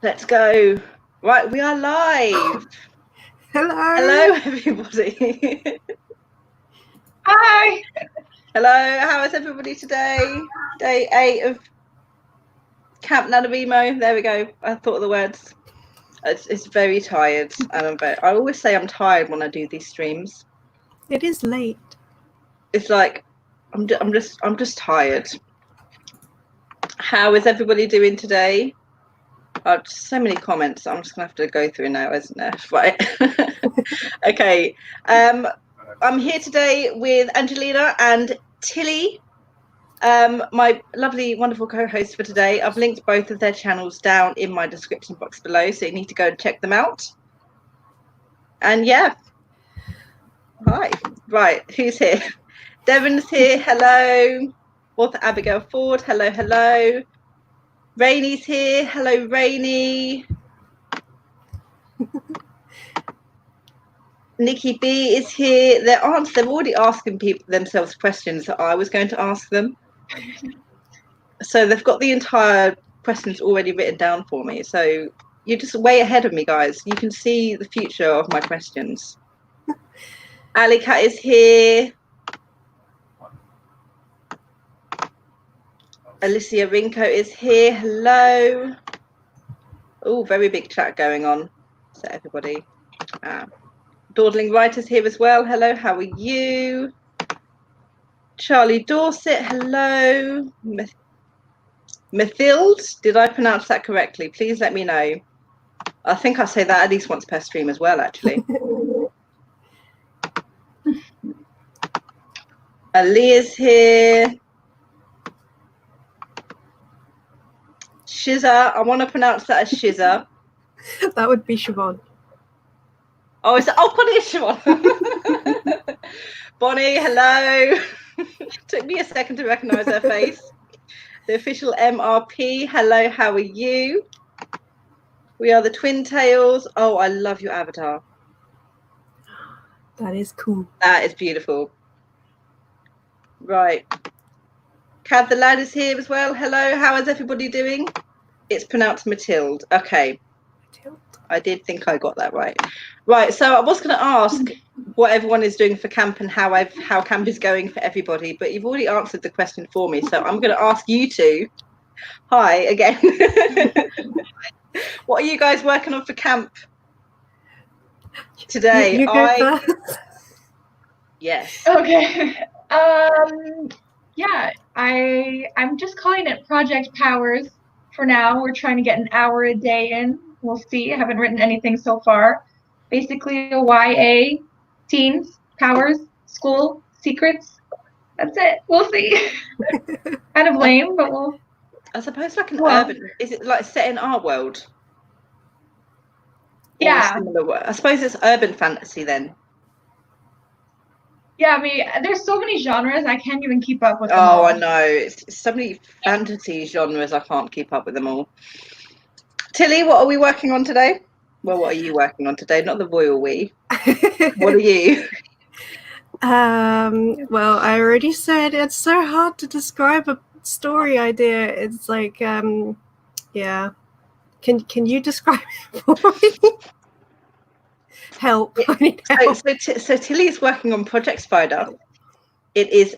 Let's go. Right, we are live. Hello. Hello, everybody. Hi. Hello, how is everybody today? Day 8 of Camp NaNoWrimo. There we go. I thought of the words. It's very tired, and I always say I'm tired when I do these streams. It is late. It's like I'm just tired. How is everybody doing today? So many comments. I'm just gonna have to go through now, isn't there? Right. Okay. I'm here today with Angelina and Tilly, my lovely, wonderful co-host for today. I've linked both of their channels down in my description box below, so you need to go and check them out. And yeah. Hi. Right. Who's here? Devon's here. Hello. Author Abigail Ford. Hello. Hello. Rainy's here. Hello, Rainy. Nikki B is here. They're already asking people themselves questions that I was going to ask them. So they've got the entire questions already written down for me. So you're just way ahead of me, guys. You can see the future of my questions. Ali Cat is here. Alicia Rinko is here. Hello. Oh, very big chat going on. So everybody. Dawdling Writer's here as well. Hello, how are you? Charlie Dorset, hello. Mathilde, did I pronounce that correctly? Please let me know. I think I say that at least once per stream as well, actually. Ali is here. Shiza, I want to pronounce that as Shiza. That would be Siobhan. Oh, Bonnie is Siobhan. Bonnie, hello. Took me a second to recognise her face. The official MRP, hello, how are you? We are the Twin Tails. Oh, I love your avatar. That is cool. That is beautiful. Right. Cad the Lad is here as well. Hello, how is everybody doing? It's pronounced Mathilde. Okay. Mathilde. I did think I got that right. Right, so I was going to ask what everyone is doing for camp and how camp is going for everybody, but you've already answered the question for me, so I'm going to ask you two. Hi again. What are you guys working on for camp today? You go first. Yes. Okay. Yeah, I'm just calling it Project Powers for now. We're trying to get an hour a day in. We'll see. I haven't written anything so far. Basically, a YA, teens, powers, school, secrets. That's it. We'll see. Kind of lame, but we'll. I suppose like an urban. Is it like set in our world? Yeah. I suppose it's urban fantasy then. Yeah, I mean, there's so many genres, I can't even keep up with them all. all. I know. It's so many fantasy genres, I can't keep up with them all. Tilly, what are we working on today? Well, what are you working on today? Not the royal we. What are you? Well, I already said it's so hard to describe a story idea. It's like, yeah. Can you describe it for me? Help. I need help. So Tilly is working on Project Spider. It is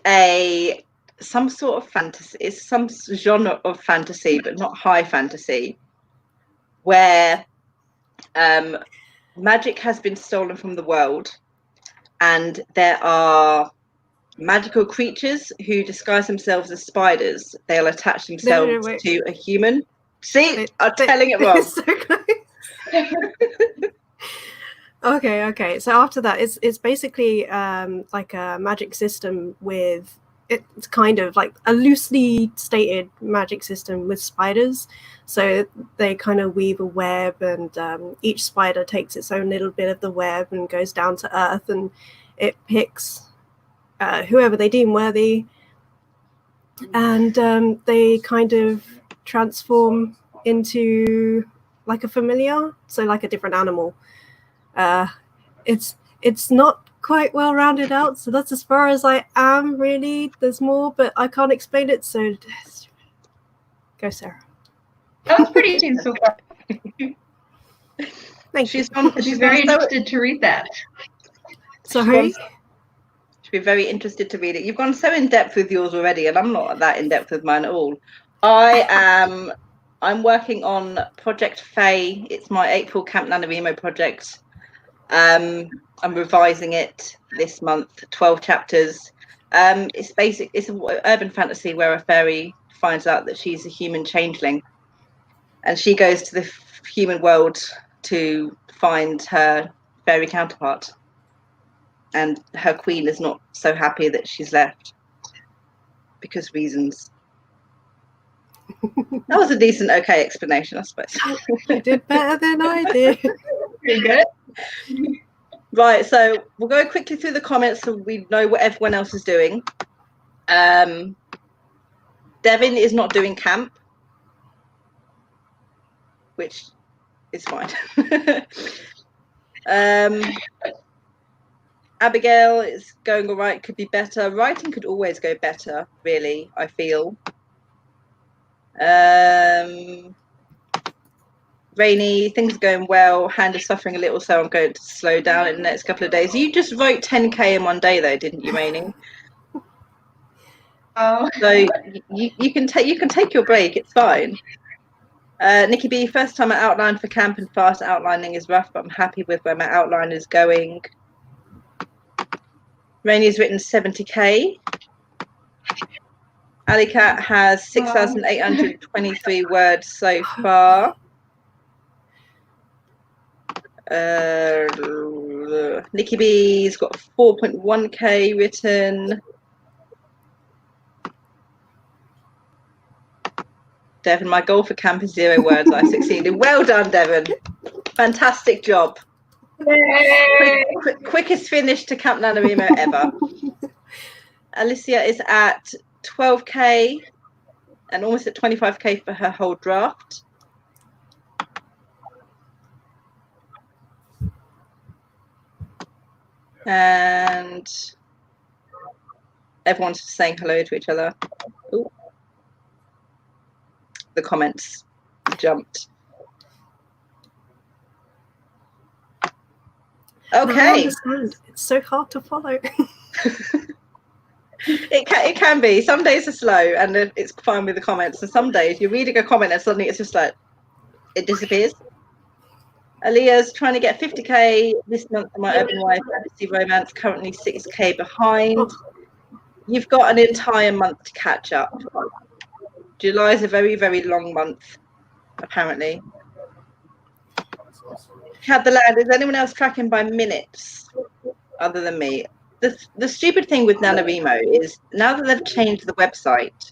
some sort of fantasy. It's some genre of fantasy, but not high fantasy, where magic has been stolen from the world, and there are magical creatures who disguise themselves as spiders. They'll attach themselves to a human. See, I'm telling it wrong. So Okay. So after that, it's basically like a magic system with. It's kind of like a loosely stated magic system with spiders. So they kind of weave a web, and each spider takes its own little bit of the web and goes down to earth, and it picks whoever they deem worthy, and they kind of transform into like a familiar, so like a different animal. It's not quite well rounded out, so that's as far as I am, really. There's more, but I can't explain it, so go, Sarah. That was pretty teen so far. Thank She's you. She's very interested to read that. Sorry? She'll be very interested to read it. You've gone so in depth with yours already, and I'm not that in depth with mine at all. I'm working on Project Faye. It's my April Camp NaNoWrimo project. I'm revising it this month. 12 chapters. It's an urban fantasy where a fairy finds out that she's a human changeling, and she goes to the human world to find her fairy counterpart. And her queen is not so happy that she's left because reasons. That was a decent, okay explanation, I suppose. You did better than I did. Pretty good. Right, so we'll go quickly through the comments so we know what everyone else is doing. Devin is not doing camp, which is fine. Abigail is going all right, could be better. Writing could always go better, really, I feel. Rainy, things are going well. Hand is suffering a little, so I'm going to slow down in the next couple of days. You just wrote 10K in one day, though, didn't you, Rainy? Oh. So you can take your break. It's fine. Nikki B, first time I outlined for camp, and fast outlining is rough, but I'm happy with where my outline is going. Rainy's written 70K. Alicat has 6,823 words so far. Nikki B's got 4.1K written. Devin, my goal for camp is 0 words. I succeeded. Well done, Devin. Fantastic job. Quickest finish to Camp NaNoWrimo ever. Alicia is at 12K and almost at 25K for her whole draft. And everyone's saying hello to each other. Ooh. The comments jumped. Okay. It's so hard to follow. It can be. Some days are slow and it's fine with the comments, and some days you're reading a comment and suddenly it's just like it disappears. Aaliyah's trying to get 50K this month for my Urban Wife fantasy romance, currently 6K behind. You've got an entire month to catch up. July is a very, very long month, apparently. Cat the Land, is anyone else tracking by minutes other than me? The stupid thing with NaNoWrimo is now that they've changed the website,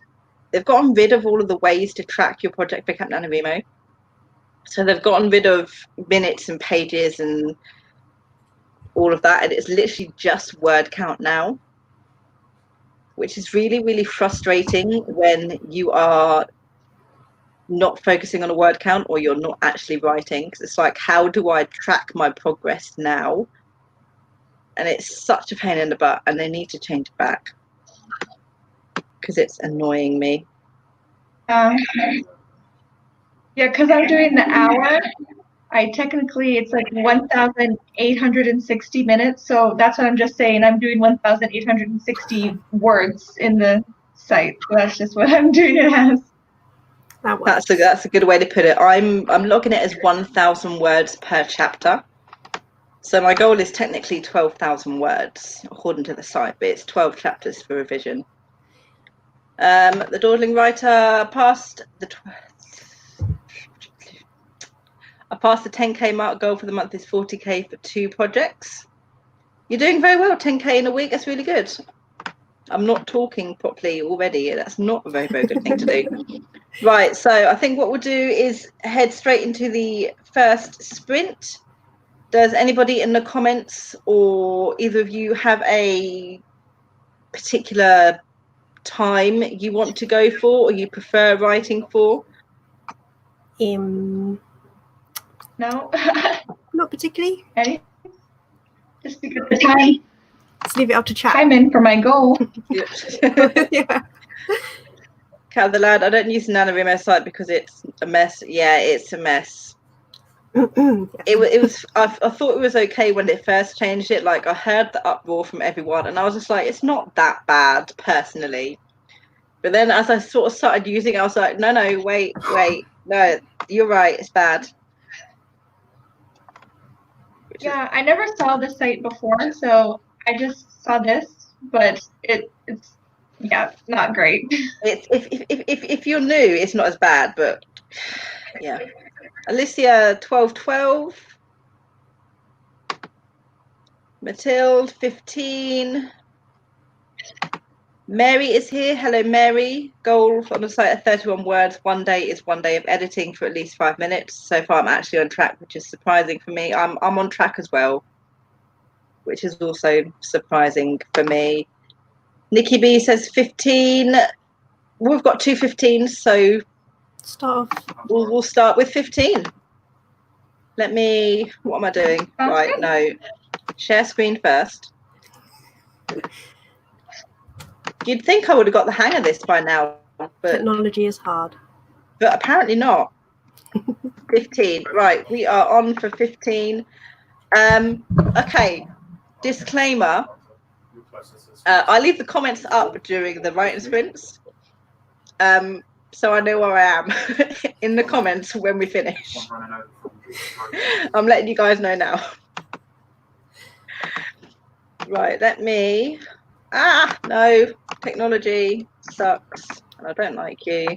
they've gotten rid of all of the ways to track your project for Camp NaNoWrimo. So they've gotten rid of minutes and pages and all of that, and it's literally just word count now, which is really, really frustrating when you are not focusing on a word count or you're not actually writing, because it's like, how do I track my progress now? And it's such a pain in the butt, and they need to change it back because it's annoying me. Yeah, because I'm doing the hour. It's like 1,860 minutes. So that's what I'm just saying. I'm doing 1,860 words in the site. So that's just what I'm doing it as. That's a good way to put it. I'm logging it as 1,000 words per chapter. So my goal is technically 12,000 words according to the site, but it's 12 chapters for revision. The Dawdling Writer passed the 10K mark. Goal for the month is 40K for 2 projects. You're doing very well. 10K in a week, that's really good. I'm not talking properly already. That's not a very, very good thing to do. Right, so I think what we'll do is head straight into the first sprint. Does anybody in the comments or either of you have a particular time you want to go for or you prefer writing for? No. Not particularly. Okay. Just because the time. Let's leave it up to chat. I'm in for my goal. Yeah. Cat the Lad, I don't use the NaNoWrimo site because it's a mess. Yeah, it's a mess. It was I thought it was okay when it first changed it. Like I heard the uproar from everyone and I was just like, it's not that bad personally. But then as I sort of started using it, I was like, no, wait, no, you're right, it's bad. Yeah, I never saw the site before, so I just saw this, but it's not great. It's if you're new, it's not as bad, but yeah. Alicia 1212, Mathilde 15. Mary is here. Hello, Mary. Goal on the site of 31 words. One day is one day of editing for at least 5 minutes. So far, I'm actually on track, which is surprising for me. I'm on track as well, which is also surprising for me. Nikki B says 15. We've got 2 15s, so Start off. we'll start with 15. Let me. What am I doing? Sounds Right, good. no. Share screen first. You'd think I would have got the hang of this by now, but Technology is hard. apparently not. 15. Right, we are on for 15. Okay, disclaimer. I leave the comments up during the writing sprints. So I know where I am in the comments when we finish. I'm letting you guys know now. Right, let me. No, technology sucks, and I don't like you.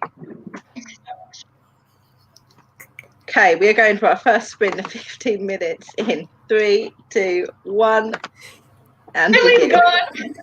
Okay, we are going for our first sprint of 15 minutes in 3, 2, 1, and Ellie's begin. gone.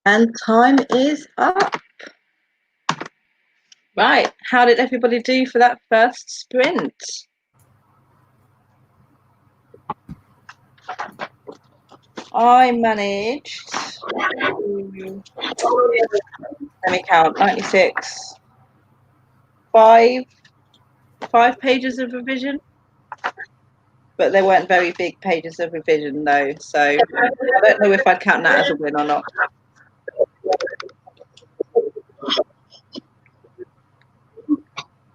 And time is up. Right, how did everybody do for that first sprint? I managed to, let me count, 96, five pages of revision, but they weren't very big pages of revision though, so I don't know if I'd count that as a win or not.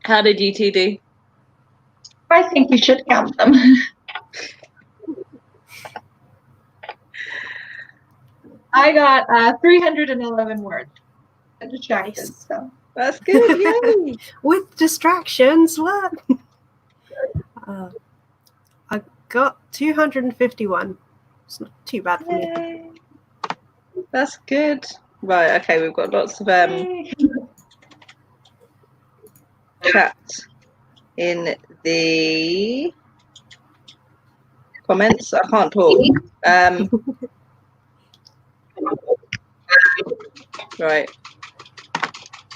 How did you two do? I think you should count them. I got 311 words. Distracted, Nice. so. That's good, yay! With distractions, what? I got 251. It's not too bad for me. Yay. That's good. Right, okay, we've got lots of chat in the comments. I can't talk. Right.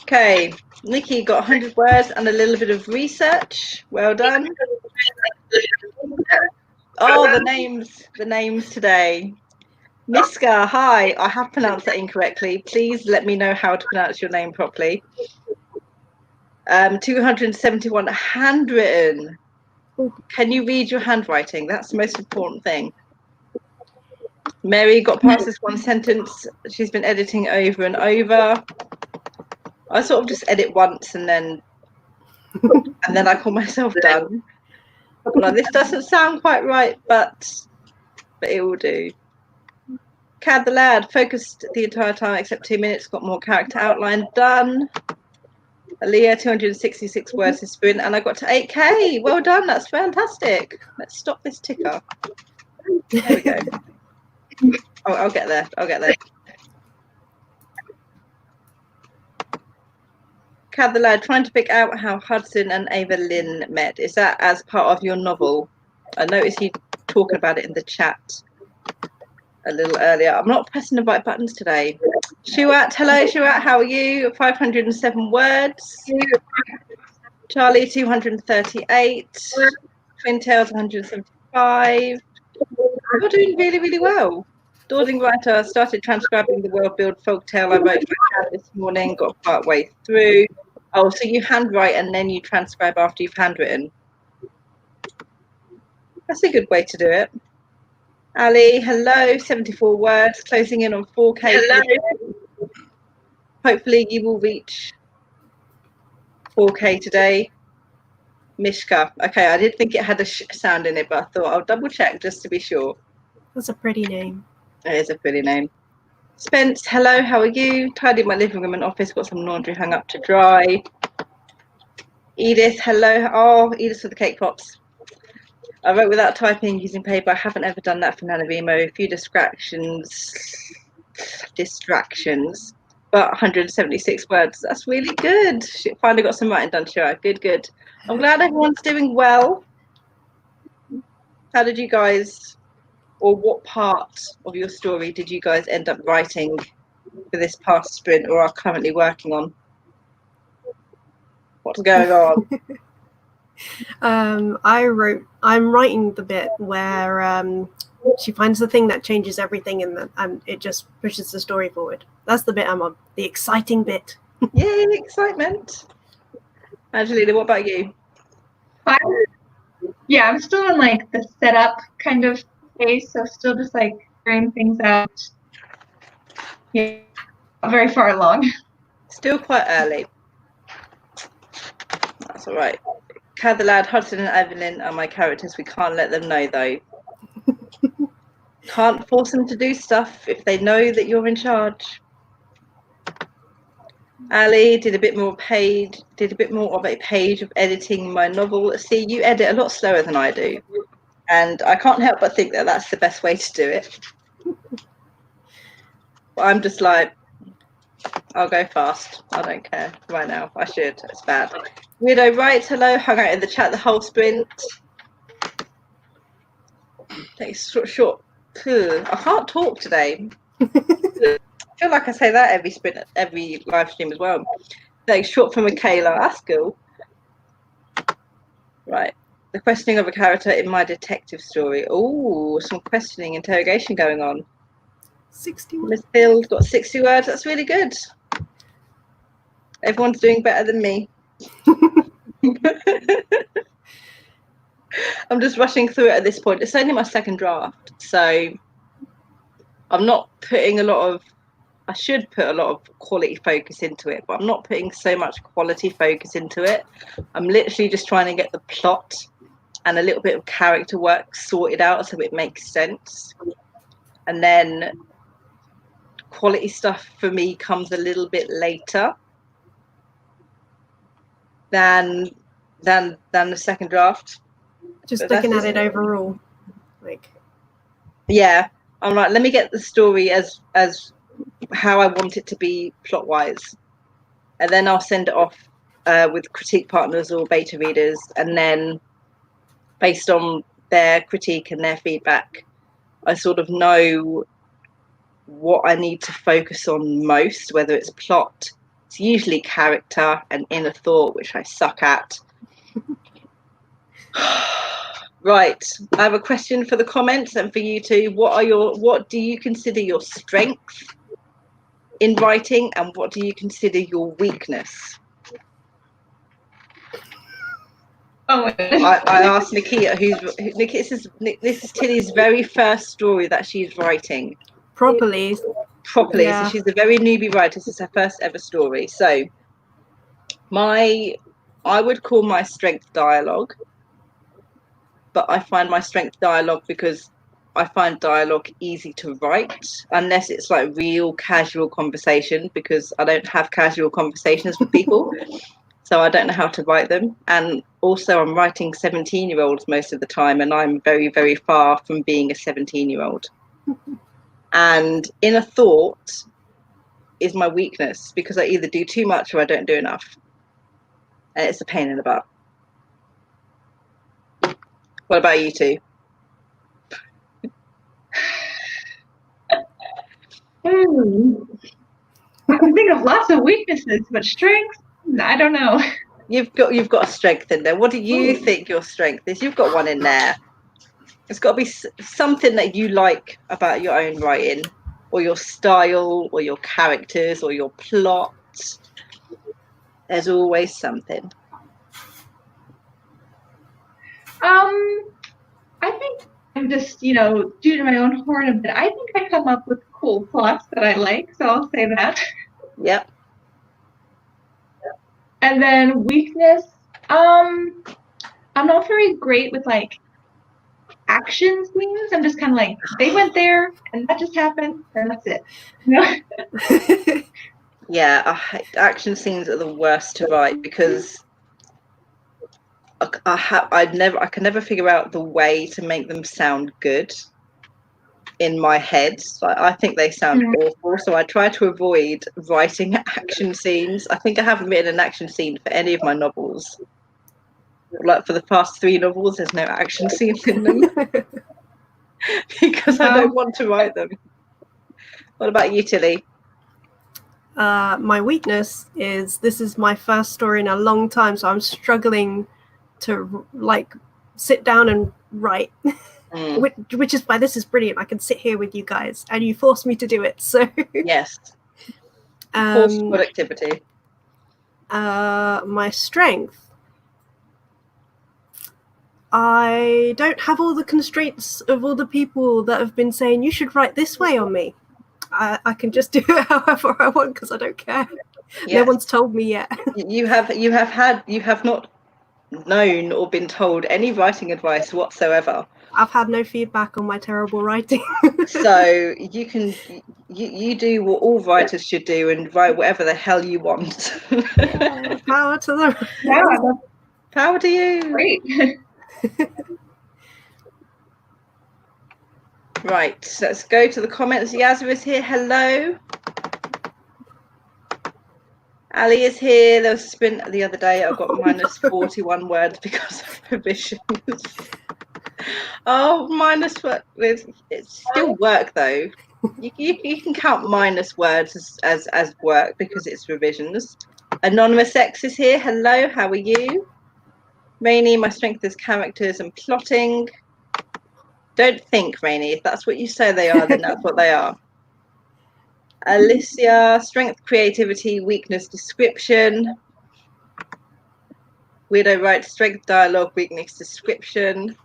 Okay, Nikki got 100 words and a little bit of research. Well done. Oh, the names today. Miska, hi. I have pronounced that incorrectly. Please let me know how to pronounce your name properly. 271 handwritten. Can you read your handwriting? That's the most important thing. Mary got past this one sentence. She's been editing over and over. I sort of just edit once and then I call myself done. Like, this doesn't sound quite right, but it will do. Cad the lad focused the entire time except 2 minutes. Got more character outline done. Aaliyah, 266 words to sprint, and I got to 8K. Well done, that's fantastic. Let's stop this ticker. There we go. Oh, I'll get there. Cad the lad, trying to pick out how Hudson and Ava Lynn met. Is that as part of your novel? I noticed you talking about it in the chat a little earlier. I'm not pressing the right buttons today. Shuat, hello Shuat, how are you? 507 words. Charlie, 238. Twin Tails, 175. You're doing really, really well. Dawdling writer, started transcribing the World Build folktale I wrote for Cad this morning, got part way through. Oh, so you handwrite and then you transcribe after you've handwritten. That's a good way to do it. Ali, hello, 74 words, closing in on 4K. Hello. Hopefully you will reach 4K today. Mishka, okay, I did think it had a sound in it, but I thought I'll double check just to be sure. That's a pretty name. It is a pretty name. Spence, hello, how are you? Tidied my living room and office, got some laundry hung up to dry. Edith, hello. Oh, Edith with the cake pops. I wrote without typing, using paper. I haven't ever done that for NaNoWrimo. A few distractions, but 176 words. That's really good. She finally got some writing done, sure. Good. I'm glad everyone's doing well. How did you guys, or what part of your story did you guys end up writing for this past sprint or are currently working on? What's going on? I'm writing the bit where she finds the thing that changes everything and it just pushes the story forward. That's the bit I'm on, the exciting bit. Yay, excitement. Angelina, what about you? I'm still in like the setup kind of phase, so still just like figuring things out. Yeah, not very far along. Still quite early. That's all right. Cad the lad, Hudson and Evelyn are my characters. We can't let them know though. Can't force them to do stuff if they know that you're in charge. Ali did a bit more of a page of editing my novel. See, you edit a lot slower than I do, and I can't help but think that that's the best way to do it. But I'm just like, I'll go fast. I don't care right now. I should. It's bad. Weirdo writes, hello, hung out in the chat the whole sprint. Takes short. I can't talk today. feel like I say that every live stream as well. Like short for Michaela. That's cool. Right. The questioning of a character in my detective story. Oh, some questioning, interrogation going on. 60 Miss Bill's got 60 words. That's really good. Everyone's doing better than me. I'm just rushing through it at this point. It's only my second draft, so I'm not putting a lot of. I should put a lot of quality focus into it, but I'm not putting so much quality focus into it. I'm literally just trying to get the plot and a little bit of character work sorted out so it makes sense. And then quality stuff for me comes a little bit later than the second draft. Just But looking at it overall, like, yeah, I'm like, let me get the story as how I want it to be plot wise, and then I'll send it off with critique partners or beta readers, and then based on their critique and their feedback, I sort of know what I need to focus on most, whether it's plot. It's usually character and inner thought, which I suck at. Right, I have a question for the comments and for you too. What do you consider your strength in writing, and what do you consider your weakness? Oh, I asked Nikita, this is Tilly's very first story that she's writing properly. Yeah. So she's a very newbie writer. This is her first ever story. So I would call my strength dialogue, but I find my strength dialogue because I find dialogue easy to write, unless it's like real casual conversation, because I don't have casual conversations with people. So I don't know how to write them. And also I'm writing 17-year-olds most of the time, and I'm very, very far from being a 17-year-old. And inner thought is my weakness, because I either do too much or I don't do enough. And it's a pain in the butt. What about you two? I can think of lots of weaknesses, but strengths, I don't know. You've got a strength in there. What do you think your strength is? You've got one in there. It's got to be something that you like about your own writing, or your style, or your characters, or your plot. There's always something. I think I'm just, due my own horn a bit. I think I come up with cool plots that I like, so I'll say that. Yep. And then weakness, I'm not very great with like action scenes. I'm just kind of like, they went there and that just happened and that's it. Yeah, action scenes are the worst to write, because I can never figure out the way to make them sound good in my head. So I think they sound awful. So I try to avoid writing action scenes. I think I haven't written an action scene for any of my novels. Like for the past 3 novels, there's no action scenes in them because I don't want to write them. What about you, Tilly? My weakness is this is my first story in a long time, so I'm struggling to like sit down and write. Which is why this is brilliant. I can sit here with you guys and you force me to do it. So yes, forced productivity. My strength, I don't have all the constraints of all the people that have been saying you should write this way on me. I can just do it however I want because I don't care. Yes. No one's told me yet. You have not known or been told any writing advice whatsoever. I've had no feedback on my terrible writing. So you do what all writers should do and write whatever the hell you want. Yeah, power to them. Yeah, power to you. Great. Right, let's go to the comments. Yazza is here. Hello. Ali is here. There was a sprint the other day. I got minus 41 words because of provisions. Oh, minus what? It's still work though. You can count minus words as work because it's revisions. Anonymous X is here. Hello, how are you? Rainy, my strength is characters and plotting. Don't think, Rainy. If that's what you say they are, then that's what they are. Alicia, strength, creativity, weakness, description. Weirdo writes strength, dialogue, weakness, description.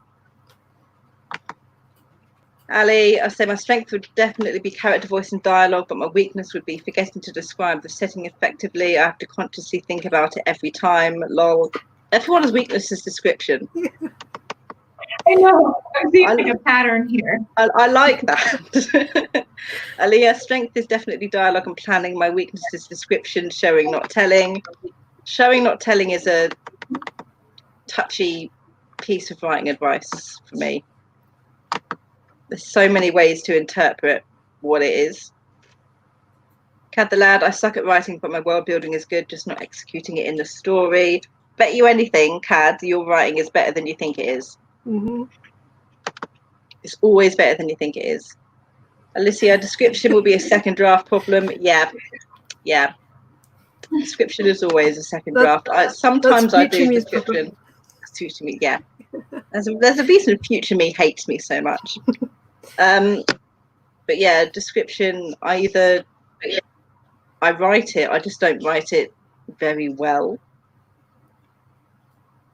Ali, I say my strength would definitely be character voice and dialogue, but my weakness would be forgetting to describe the setting effectively. I have to consciously think about it every time. Lol. Everyone's weakness is description. I know. I'm seeing a pattern here. I like that. Aliyah, strength is definitely dialogue and planning. My weakness is description, showing, not telling. Showing, not telling is a touchy piece of writing advice for me. There's so many ways to interpret what it is. Cad the lad, I suck at writing, but my world building is good, just not executing it in the story. Bet you anything, Cad, your writing is better than you think it is. Mm-hmm. It's always better than you think it is. Alicia, description will be a second draft problem. Yeah. Description is always a second draft. Sometimes I do description. Future me, yeah. There's a reason future me hates me so much. But yeah, description, I write it, I just don't write it very well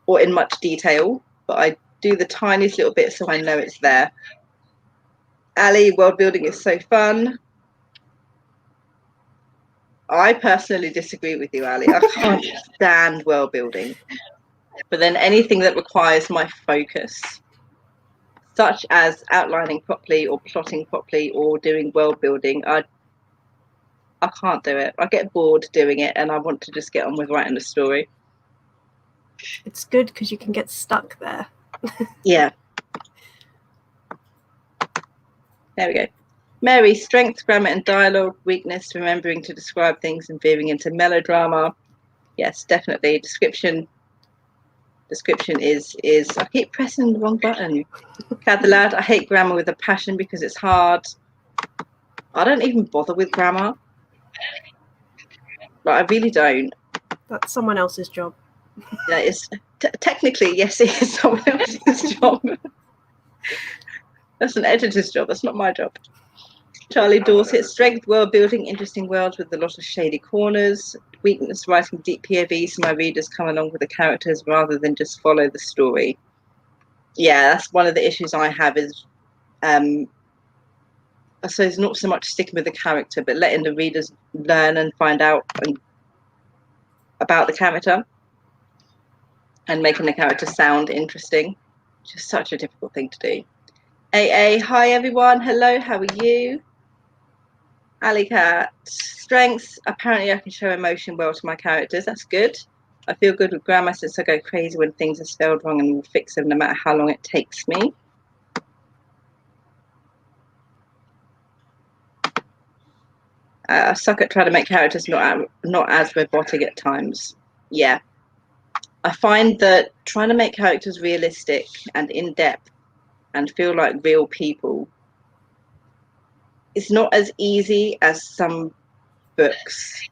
or in much detail, but I do the tiniest little bit so I know it's there. Ali, world building is so fun. I personally disagree with you, Ali. I can't stand world building. But then anything that requires my focus, such as outlining properly or plotting properly or doing world building, I can't do it. I get bored doing it and I want to just get on with writing the story. It's good because you can get stuck there. Yeah. There we go. Mary, strength, grammar and dialogue, weakness, remembering to describe things and veering into melodrama. Yes, definitely. Description is I keep pressing the wrong button. Cad the lad, I hate grammar with a passion because it's hard. I don't even bother with grammar. Like, I really don't. That's someone else's job. Yeah, it's technically, yes, it is someone else's job. That's an editor's job. That's not my job. Charlie Dorset, strength, world building, interesting worlds with a lot of shady corners. Weakness, writing deep POV so my readers come along with the characters rather than just follow the story. Yeah, that's one of the issues I have is, I suppose not so much sticking with the character, but letting the readers learn and find out about the character and making the character sound interesting. Just such a difficult thing to do. AA, hi everyone. Hello, how are you? Ali Cat, strengths. Apparently I can show emotion well to my characters. That's good. I feel good with grammar since I go crazy when things are spelled wrong and will fix them no matter how long it takes me. I suck at trying to make characters not as robotic at times. Yeah. I find that trying to make characters realistic and in-depth and feel like real people is not as easy as some books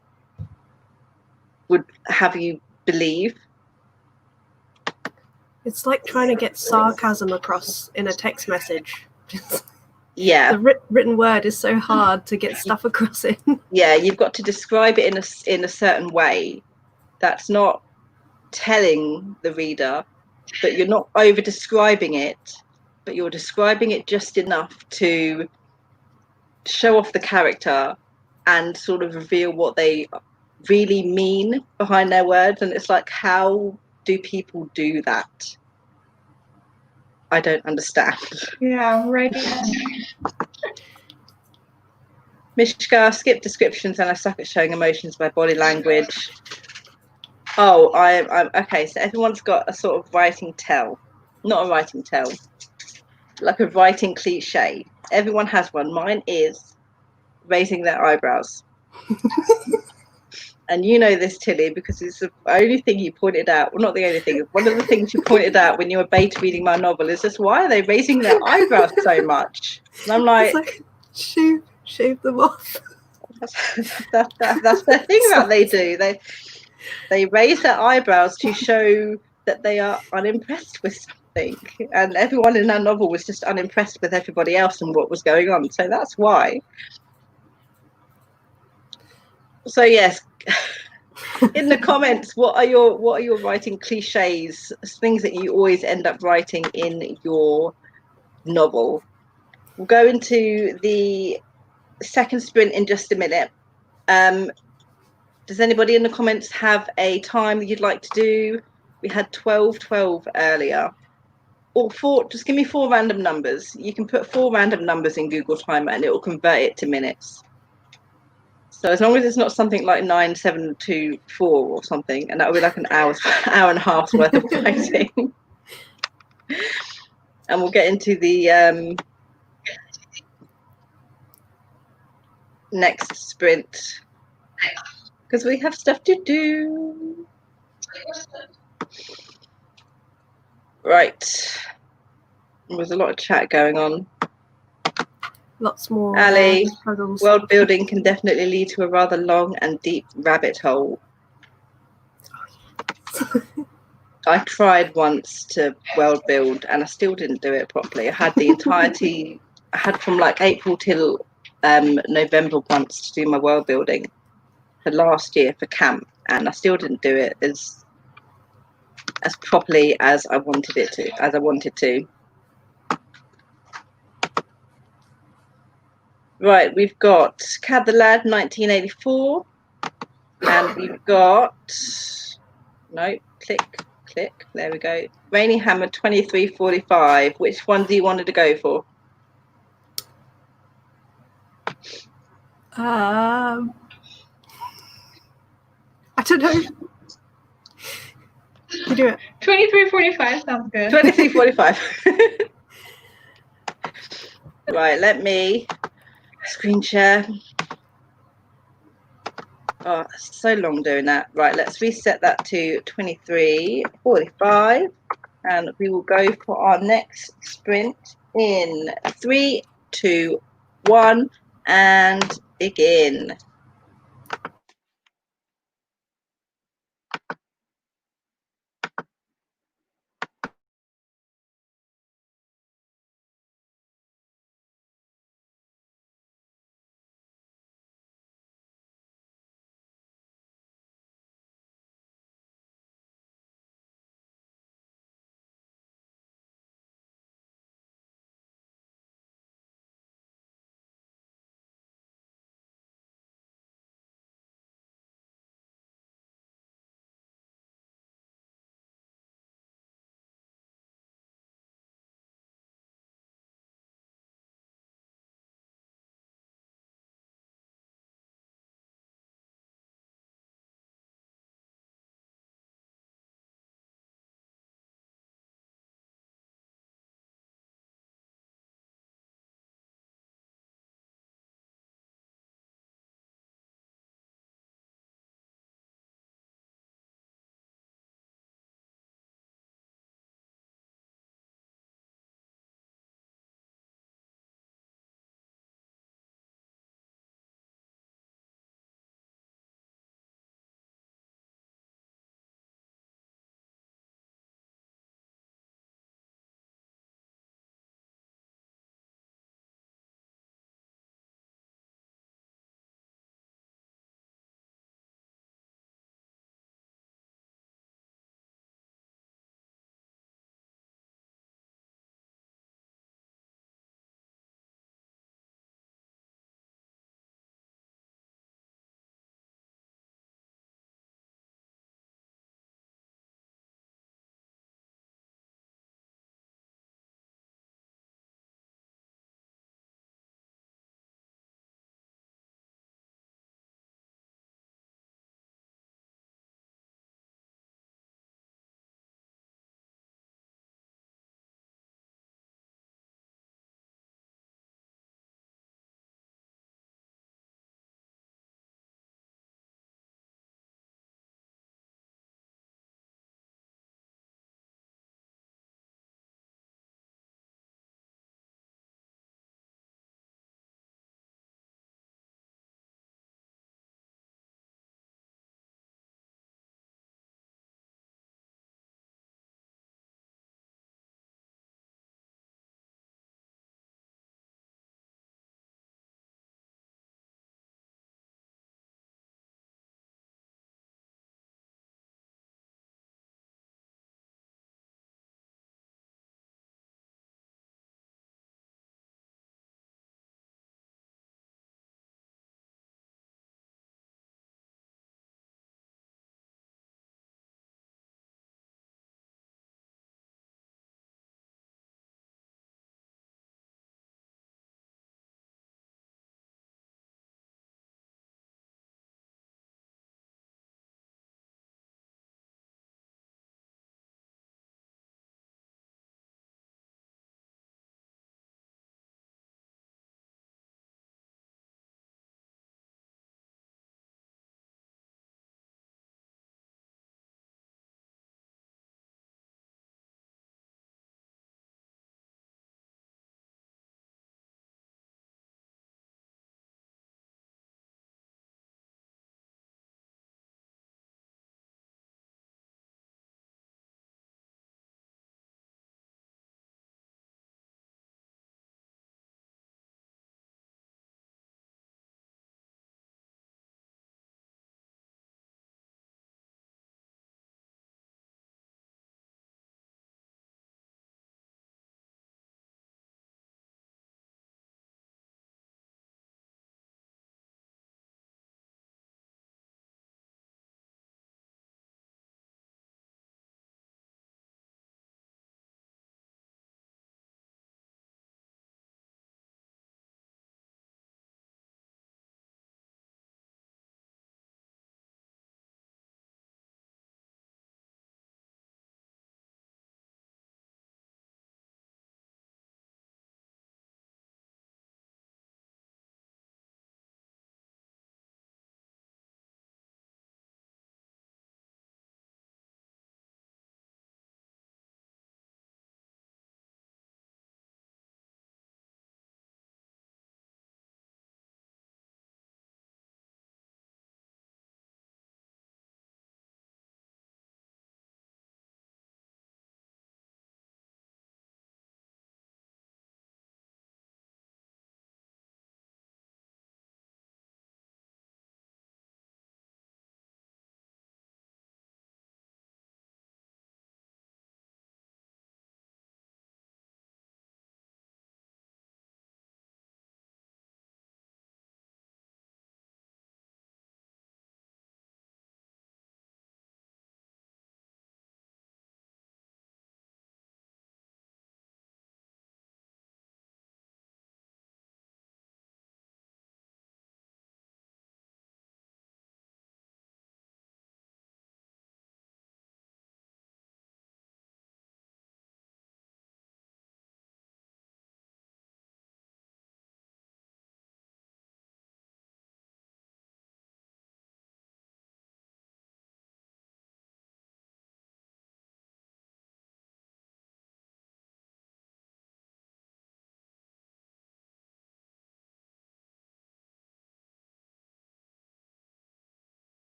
would have you believe. It's like trying to get sarcasm across in a text message. Yeah. The written word is so hard to get stuff across in. Yeah, you've got to describe it in a certain way that's not telling the reader, but you're not over describing it, but you're describing it just enough to show off the character and sort of reveal what they really mean behind their words. And it's like, how do people do that? I don't understand. Yeah, right. Mishka, skip descriptions and I suck at showing emotions by body language. Oh, I'm okay. So everyone's got a sort of writing tell, not a writing tell, like a writing cliche. Everyone has one. Mine is raising their eyebrows. And you know this, Tilly, because it's the only thing you pointed out. Well, not the only thing. One of the things you pointed out when you were beta reading my novel is just, why are they raising their eyebrows so much? And I'm like she Shave them off. That's the thing that they do. They raise their eyebrows to show that they are unimpressed with something, and everyone in that novel was just unimpressed with everybody else and what was going on. So that's why. So yes, in the comments, what are your writing cliches, things that you always end up writing in your novel? We'll go into the second sprint in just a minute. Does anybody in the comments have a time that you'd like to do? We had 12:12 earlier. Or four, just give me 4 random numbers. You can put 4 random numbers in Google Timer and it will convert it to minutes. So as long as it's not something like 9724 or something, and that will be like an hour and a half's worth of writing. And we'll get into the next sprint because we have stuff to do. Right. There's a lot of chat going on. Lots more Ali, struggles. world building can definitely lead to a rather long and deep rabbit hole. I tried once to world build and I still didn't do it properly. I had the entirety, I had from like April till November once to do my world building for last year for camp, and I still didn't do it as properly as I wanted to. Right, we've got Cad the Lad 1984, and we've got click, there we go. Rainy Hammer 2345. Which one do you want to go for? I don't know. You do it. 2345 sounds good. 2345. Right, let me screen share. Oh, so long doing that. Right, let's reset that to 2345, and we will go for our next sprint in 3, 2, 1, and begin.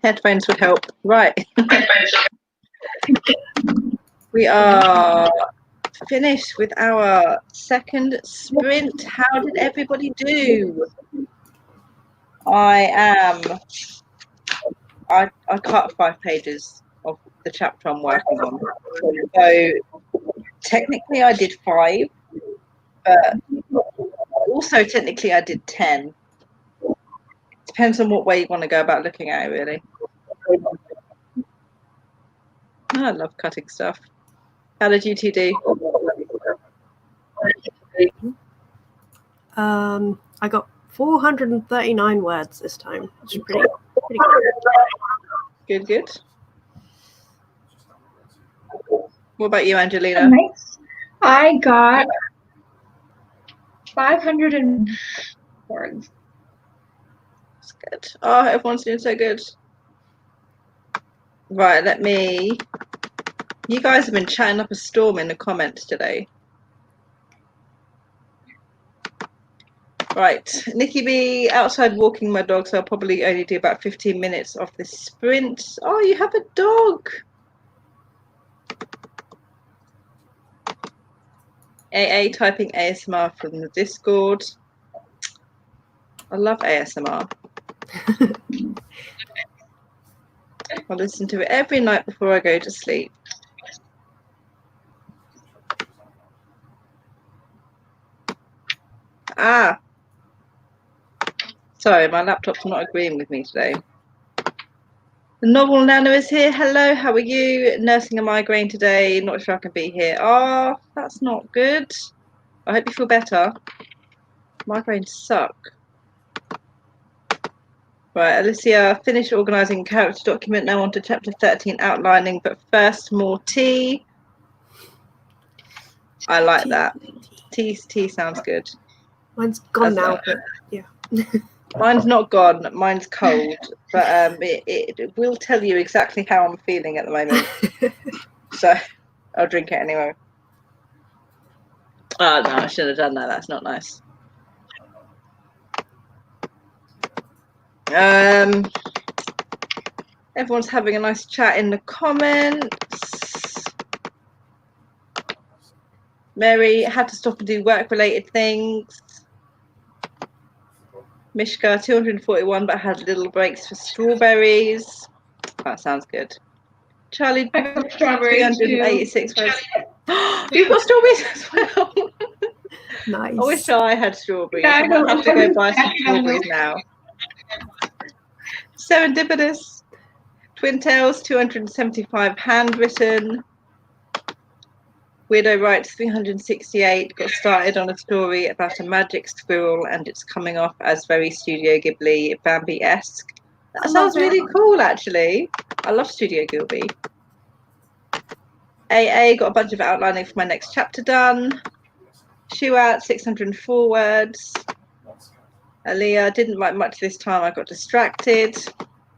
Headphones would help. Right. We are finished with our second sprint. How did everybody do? I cut 5 pages of the chapter I'm working on. So technically I did 5, but also technically I did 10. Depends on what way you want to go about looking at it, really. I love cutting stuff. How did you two do? I got 439 words this time. It's pretty good. Good. What about you, Angelina? Nice. I got 500 words. That's good. Oh, everyone's doing so good. Right, you guys have been chatting up a storm in the comments today. Right, Nikki B, outside walking my dog, so I'll probably only do about 15 minutes of this sprint. Oh, you have a dog. AA typing ASMR from the Discord. I love ASMR. I listen to it every night before I go to sleep. Sorry, my laptop's not agreeing with me today. The novel Nana is here. Hello, how are you? Nursing a migraine today. Not sure I can be here. Oh, that's not good. I hope you feel better. Migraines suck. Right, Alicia, finished organising character document. Now on to chapter 13, outlining. But first, more tea. I like that. Tea sounds good. Mine's gone now, but yeah. Mine's not gone. Mine's cold, but it will tell you exactly how I'm feeling at the moment. So I'll drink it anyway. Oh no, I should have done that. That's not nice. Everyone's having a nice chat in the comments. Mary had to stop and do work-related things. Mishka 241, but had little breaks for strawberries. That sounds good. Charlie 386 words. You've got strawberries as well. Nice. I wish I had strawberries. I might have to go buy some strawberries now. Serendipitous. Twin Tails 275, handwritten. Weirdo writes 368, got started on a story about a magic squirrel and it's coming off as very Studio Ghibli, Bambi-esque. That sounds really cool, actually. I love Studio Ghibli. AA got a bunch of outlining for my next chapter done. Shuat 604 words. Aliyah didn't write much this time. I got distracted.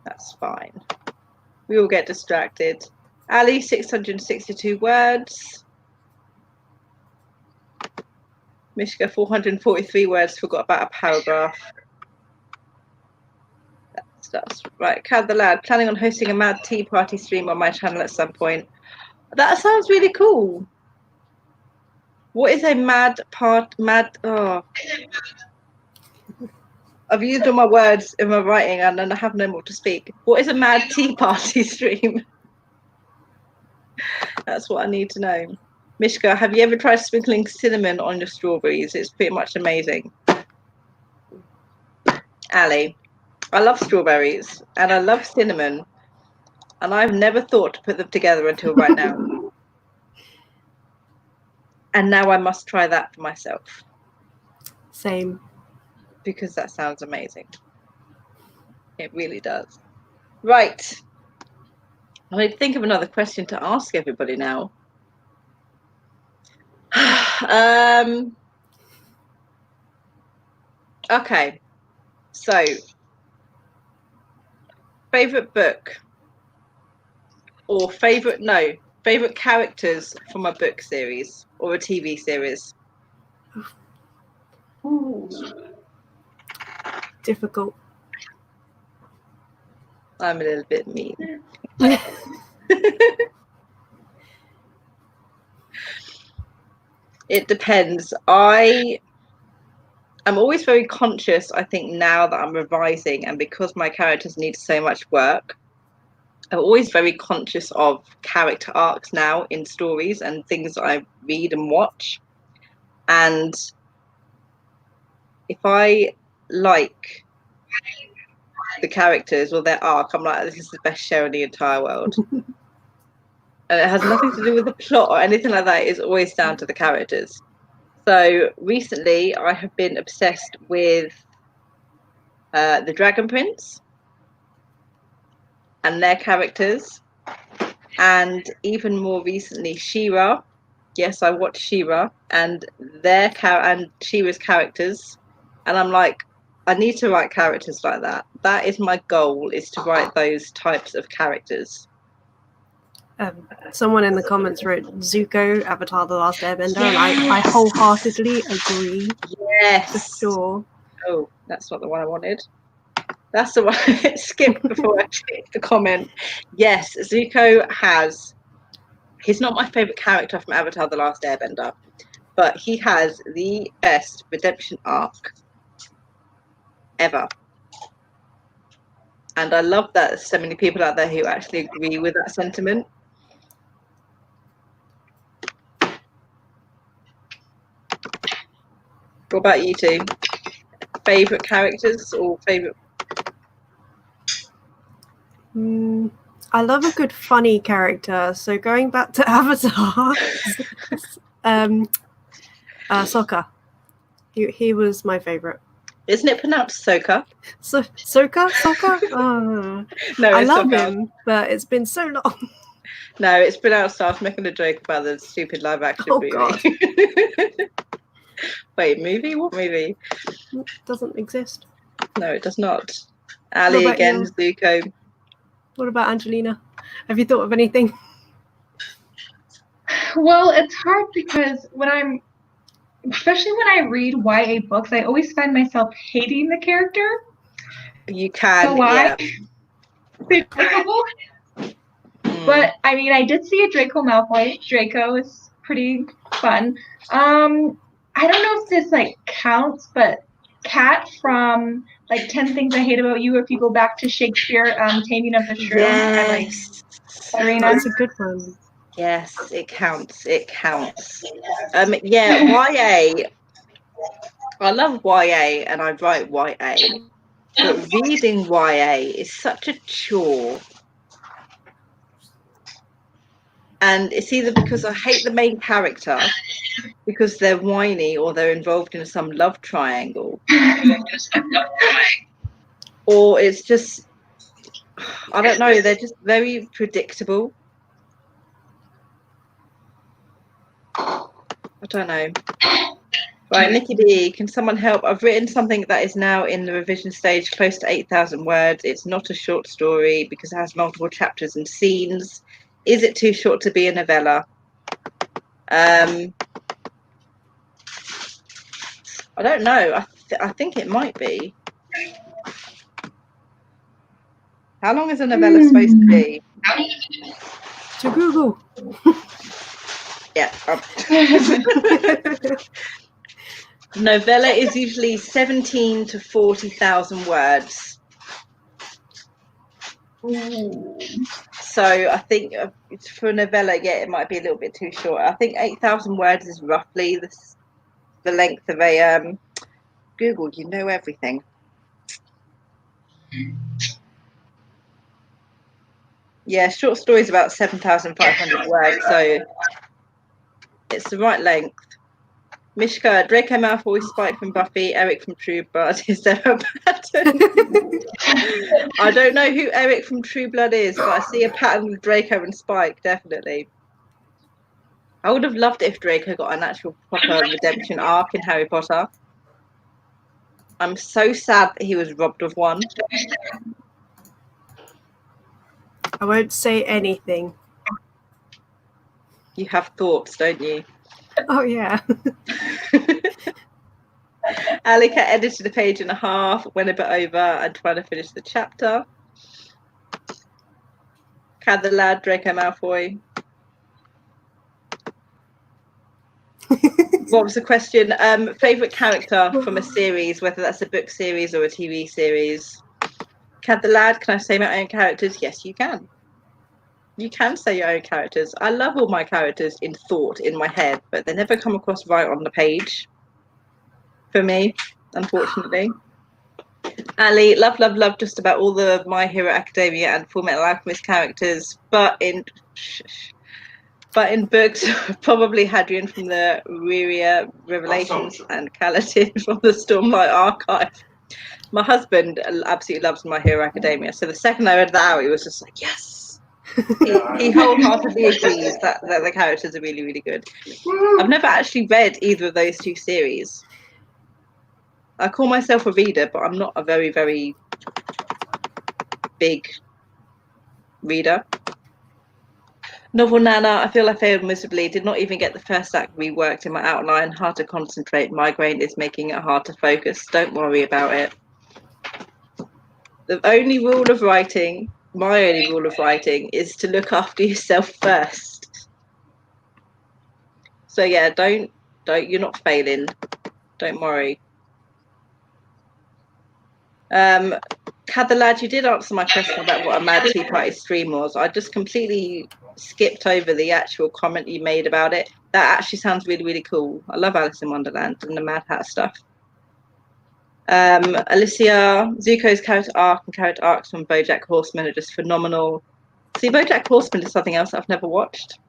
That's fine. We all get distracted. Ali 662 words. Mishka 443 words. Forgot about a paragraph. That's right. Cad the Lad planning on hosting a mad tea party stream on my channel at some point. That sounds really cool. What is a oh. I've used all my words in my writing and then I have no more to speak. What is a mad tea party stream? That's what I need to know. Mishka, have you ever tried sprinkling cinnamon on your strawberries? It's pretty much amazing. Ali, I love strawberries and I love cinnamon. And I've never thought to put them together until right now. And now I must try that for myself. Same. Because that sounds amazing. It really does. Right. I need to think of another question to ask everybody now. Okay. So, favorite book or favorite characters from a book series or a TV series? Ooh. Difficult. I'm a little bit mean. It depends. I'm always very conscious, I think, now that I'm revising, and because my characters need so much work, I'm always very conscious of character arcs now in stories and things that I read and watch. And if I like the characters or their arc, I'm like, this is the best show in the entire world. And it has nothing to do with the plot or anything like that. It's always down to the characters. So recently I have been obsessed with the Dragon Prince and their characters, and even more recently She-Ra. Yes, I watched She-Ra and She-Ra's characters, and I'm like, I need to write characters like that. That is my goal, is to write those types of characters. Someone in the comments wrote Zuko, Avatar: The Last Airbender, and I wholeheartedly agree. Yes, for sure. Oh, that's not the one I wanted. That's the one I skipped before I clicked the comment. Yes, Zuko he's not my favourite character from Avatar: The Last Airbender, but he has the best redemption arc ever. And I love that there's so many people out there who actually agree with that sentiment. What about you two? Favourite characters or favourite? I love a good funny character. So going back to Avatar, Sokka. He was my favourite. Isn't it pronounced Sokka? Sokka? Oh. No, I love Sokka. him, but it's been so long. No, it's pronounced. I was making a joke about the stupid live action movie. God. Wait, movie? What movie? It doesn't exist. No, it does not. Ali again, Zuko. What about Angelina? Have you thought of anything? Well, it's hard because especially when I read YA books, I always find myself hating the character. You can, so why? Yeah. But I mean, I did see a Draco Malfoy. Draco is pretty fun. I don't know if this like counts, but Cat from like 10 Things I Hate About You. If you go back to Shakespeare, Taming of the Shrew. Yes, that's a good one. Yes, it counts. It counts. Yeah, YA. I love YA and I write YA, but reading YA is such a chore. And it's either because I hate the main character because they're whiny or they're involved in some love triangle, or it's just, I don't know, they're just very predictable. I don't know. Right, Nikki D, can someone help? I've written something that is now in the revision stage, close to 8,000 words. It's not a short story because it has multiple chapters and scenes. Is it too short to be a novella? I don't know. I think it might be. How long is a novella supposed to be? To Google. Yeah. Novella is usually 17 to 40,000 words. Ooh. So I think for a novella, yeah, it might be a little bit too short. I think 8,000 words is roughly the length of a Google. You know everything. Yeah, short story is about 7,500 words, so it's the right length. Mishka, Draco Malfoy, Spike from Buffy, Eric from True Blood. Is there a pattern? I don't know who Eric from True Blood is, but I see a pattern with Draco and Spike, definitely. I would have loved it if Draco got an actual proper redemption arc in Harry Potter. I'm so sad that he was robbed of one. I won't say anything. You have thoughts, don't you? Oh, yeah. Alika edited a page and a half, went a bit over and trying to finish the chapter. Cad the Lad, Draco Malfoy. What was the question? Favorite character from a series, whether that's a book series or a TV series. Cad the Lad, can I say my own characters? Yes, you can. You can say your own characters. I love all my characters in thought, in my head, but they never come across right on the page. For me, unfortunately. Ali, love just about all the My Hero Academia and Fullmetal Alchemist characters, but in books, probably Hadrian from the Reria Revelations and Kaladin from the Stormlight Archive. My husband absolutely loves My Hero Academia, so the second I read that out, he was just like, yes. He wholeheartedly agrees that the characters are really, really good. I've never actually read either of those two series. I call myself a reader, but I'm not a very, very big reader. Novel Nana, I feel I failed miserably. Did not even get the first act reworked in my outline. Hard to concentrate. Migraine is making it hard to focus. Don't worry about it. The only rule of writing, my only rule of writing, is to look after yourself first. So yeah, don't, you're not failing. Don't worry. Cad the Lad, you did answer my question about what a Mad Tea Party stream was. I just completely skipped over the actual comment you made about it. That actually sounds really, really cool. I love Alice in Wonderland and the Mad Hatter stuff. Alicia, Zuko's character arc and character arcs from BoJack Horseman are just phenomenal. See, BoJack Horseman is something else I've never watched.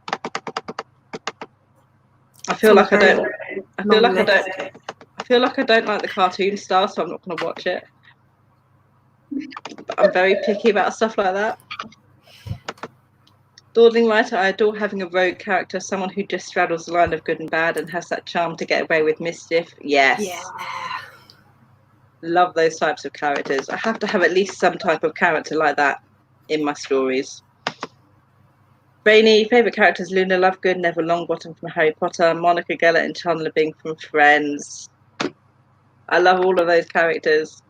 I feel like I don't like the cartoon style, so I'm not going to watch it. But I'm very picky about stuff like that. Dawdling Writer, I adore having a rogue character, someone who just straddles the line of good and bad and has that charm to get away with mischief. Yes. Yeah. Love those types of characters. I have to have at least some type of character like that in my stories. Rainy, favourite characters, Luna Lovegood, Neville Longbottom from Harry Potter, Monica Geller and Chandler Bing from Friends. I love all of those characters.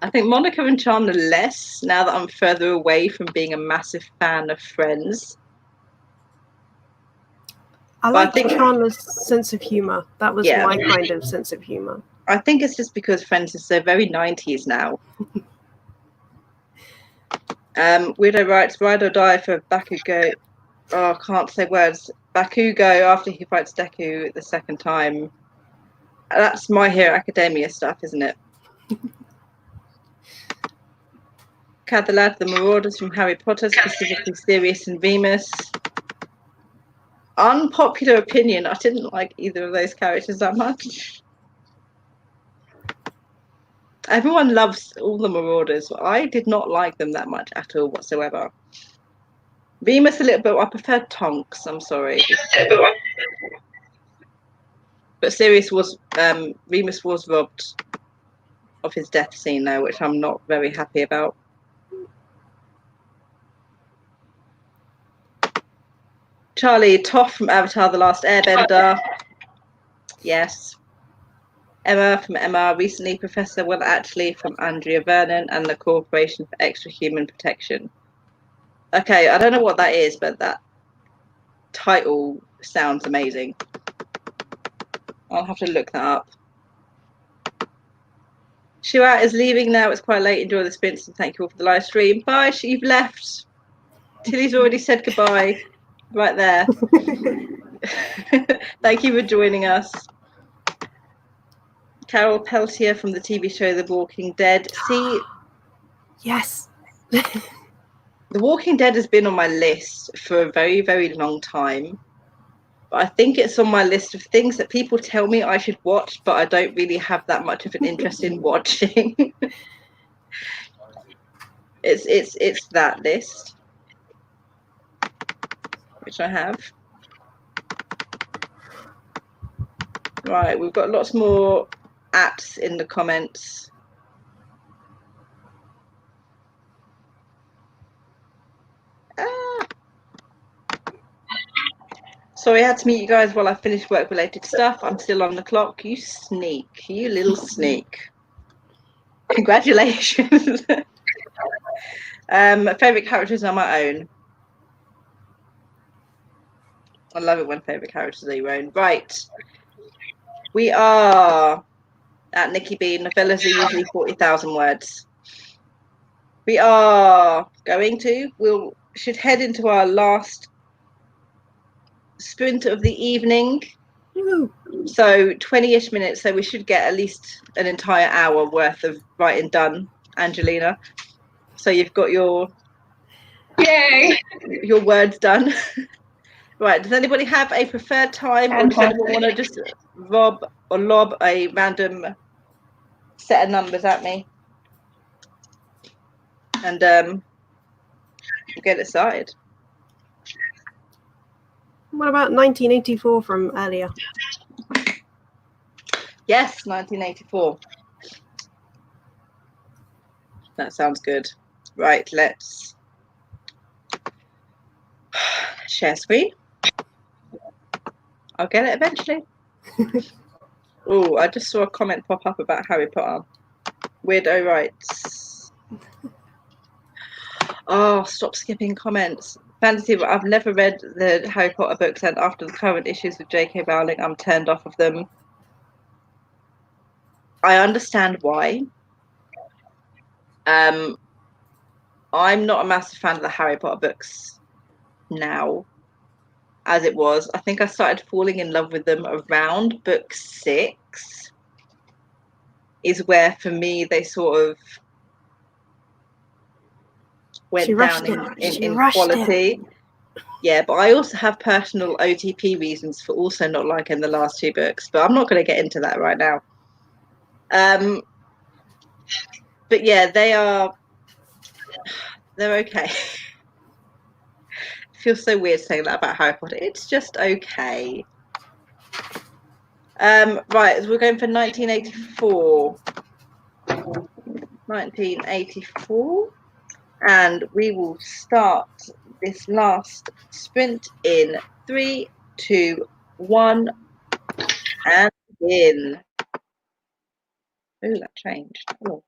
I think Monica and Chandler less, now that I'm further away from being a massive fan of Friends. I like Chandler's sense of humour. That was my kind of sense of humour. I think it's just because Friends is so very 90s now. Widow writes, ride or die for Bakugo. Oh, I can't say words. Bakugo after he fights Deku the second time. That's My Hero Academia stuff, isn't it? Cad the Lad, the Marauders from Harry Potter, specifically Sirius and Remus. Unpopular opinion, I didn't like either of those characters that much. Everyone loves all the Marauders, but I did not like them that much at all whatsoever. Remus a little bit, I prefer Tonks, I'm sorry. But Sirius was, Remus was robbed of his death scene though, which I'm not very happy about. Charlie, Toph from Avatar The Last Airbender. Yes. Emma from Emma, recently Professor Well Actually from Andrea Vernon and the Corporation for Extra Human Protection. Okay, I don't know what that is, but that title sounds amazing. I'll have to look that up. Shuat is leaving now. It's quite late. Enjoy the sprints and thank you all for the live stream. Bye, you've left. Tilly's already said goodbye. Right there. Thank you for joining us. Carol Peltier from the TV show The Walking Dead. See, yes. The Walking Dead has been on my list for a very, very long time. But I think it's on my list of things that people tell me I should watch, but I don't really have that much of an interest in watching. It's that list, which I have. Right, we've got lots more apps in the comments. Sorry, I had to meet you guys while I finished work-related stuff. I'm still on the clock. You sneak. You little sneak. Congratulations. Favorite characters are my own. I love it when favorite characters are your own. Right. We are at Nikki B. Novellas are usually 40,000 words. We are should head into our last sprint of the evening. Woo. So 20-ish minutes. So we should get at least an entire hour worth of writing done, Angelina. So you've got your words done. Right. Does anybody have a preferred time, or does anyone want to just lob a random set of numbers at me? And get it started. What about 1984 from earlier? Yes, 1984. That sounds good. Right, let's share screen. I'll get it eventually. Oh, I just saw a comment pop up about Harry Potter. Weirdo writes. Oh, stop skipping comments. Fantasy, but I've never read the Harry Potter books, and after the current issues with J.K. Rowling, I'm turned off of them. I understand why. I'm not a massive fan of the Harry Potter books now, as it was. I think I started falling in love with them around book 6, is where for me they sort of went down in quality. Yeah, but I also have personal OTP reasons for also not liking the last 2 books, but I'm not going to get into that right now. But yeah, they're okay. It feels so weird saying that about Harry Potter. It's just okay. Right, so we're going for 1984. 1984. And we will start this last sprint in 3, 2, 1, and begin. Oh, that changed. Oh.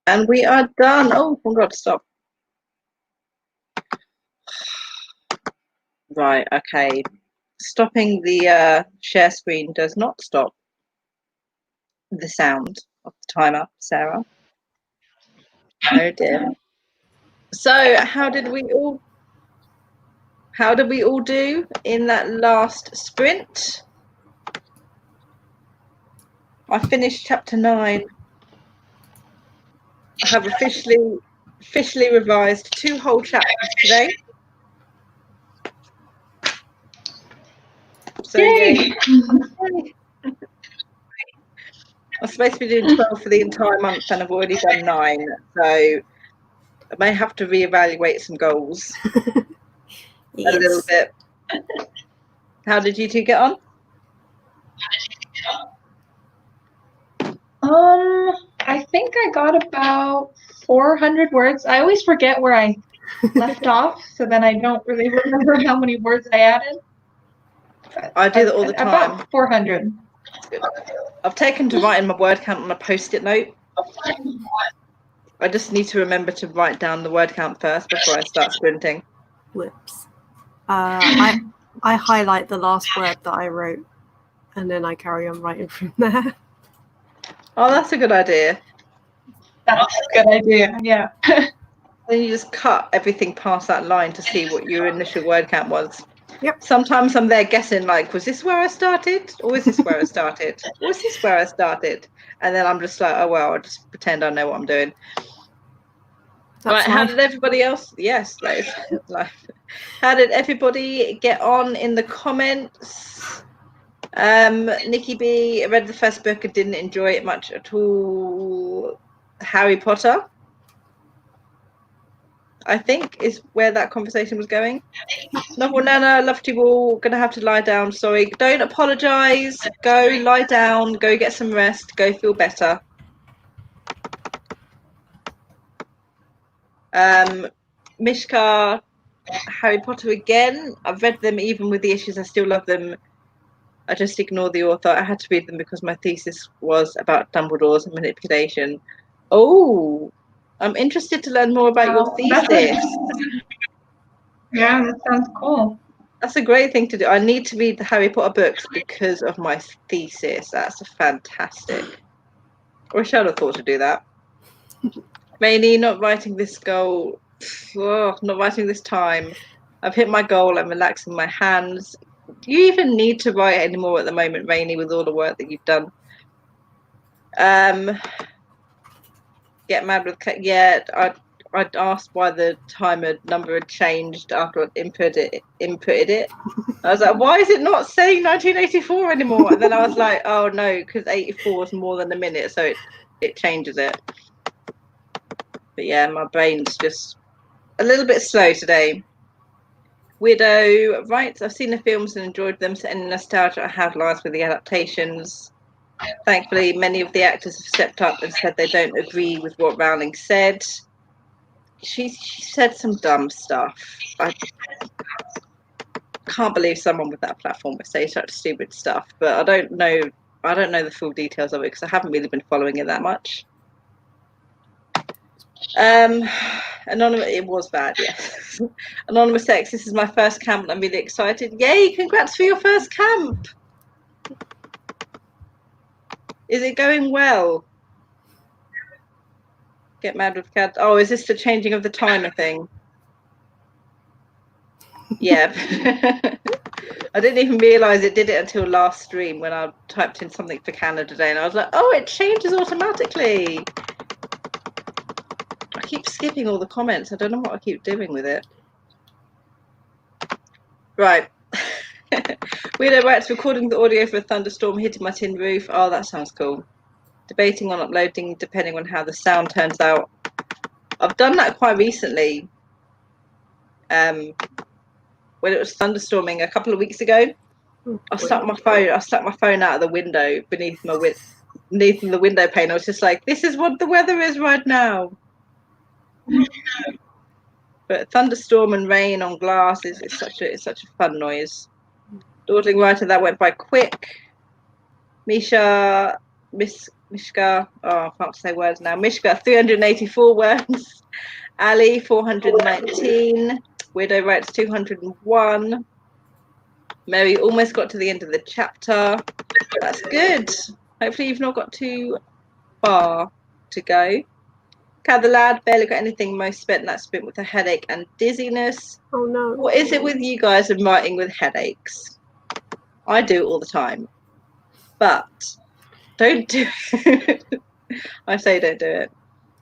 And we are done. Oh my God, stop. Right, okay. Stopping the share screen does not stop the sound of the timer, Sarah. Oh dear. So how did we all do in that last sprint? I finished chapter 9. I have officially revised 2 whole chapters today. So Yay! I'm supposed to be doing 12 for the entire month, and I've already done 9. So I may have to reevaluate some goals Yes. a little bit. How did you two get on? I think I got about 400 words. I always forget where I left off, so then I don't really remember how many words I added. But I do that all the time. About 400. I've taken to writing my word count on a post-it note. I just need to remember to write down the word count first before I start sprinting. Whoops. I highlight the last word that I wrote, and then I carry on writing from there. Oh, that's a good idea. That's a good idea, yeah. Then you just cut everything past that line to see what your initial word count was. Yep. Sometimes I'm there guessing, like, was this where I started? Or is this where I started? Or is this where I started? And then I'm just like, oh, well, I'll just pretend I know what I'm doing. Right, how did everybody else? Yes, that is life. How did everybody get on in the comments? Nikki B read the first book and didn't enjoy it much at all. Harry Potter, I think, is where that conversation was going. Novel Nana, loved you all. Gonna have to lie down. Sorry. Don't apologise. Go lie down. Go get some rest. Go feel better. Mishka, Harry Potter again. I've read them even with the issues. I still love them. I just ignore the author. I had to read them because my thesis was about Dumbledore's manipulation. Oh, I'm interested to learn more about your thesis. Yeah, that sounds cool. That's a great thing to do. I need to read the Harry Potter books because of my thesis. That's fantastic. I wish I'd have thought to do that. Mainly not writing this goal. Not writing this time. I've hit my goal. I'm relaxing my hands. Do you even need to write anymore at the moment, Rainy, with all the work that you've done? Get mad with I'd asked why the timer number had changed after I'd inputted it. I was like, why is it not saying 1984 anymore? And then I was like, oh no, because 84 is more than a minute, so it changes it. But yeah, my brain's just a little bit slow today. Widow, right, I've seen the films and enjoyed them, so any nostalgia I have lies with the adaptations. Thankfully, many of the actors have stepped up and said they don't agree with what Rowling said. She said some dumb stuff. I can't believe someone with that platform would say such stupid stuff, but I don't know the full details of it because I haven't really been following it that much. Anonymous, it was bad, yes. Anonymous X, this is my first camp and I'm really excited. Yay, congrats for your first camp. Is it going well? Get mad with cat. Oh, is this the changing of the timer thing? Yeah. I didn't even realise it did it until last stream when I typed in something for Canada Day and I was like, oh, it changes automatically. I keep skipping all the comments. I don't know what I keep doing with it. Right. Weirdo Rats recording the audio for a thunderstorm hitting my tin roof. Oh, that sounds cool. Debating on uploading depending on how the sound turns out. I've done that quite recently. When it was thunderstorming a couple of weeks ago. I stuck my phone out of the window beneath the window pane. I was just like, this is what the weather is right now. But thunderstorm and rain on glass is such a fun noise. Dawdling writer, that went by quick. Misha, Mishka, I can't say words now. Mishka, 384 words. Ali, 419. Widow writes 201. Mary almost got to the end of the chapter. That's good. Hopefully you've not got too far to go. Cat the lad barely got anything. Most spent that sprint with a headache and dizziness. Oh no. What is it with you guys and writing with headaches? I do it all the time. But don't do it. I say don't do it.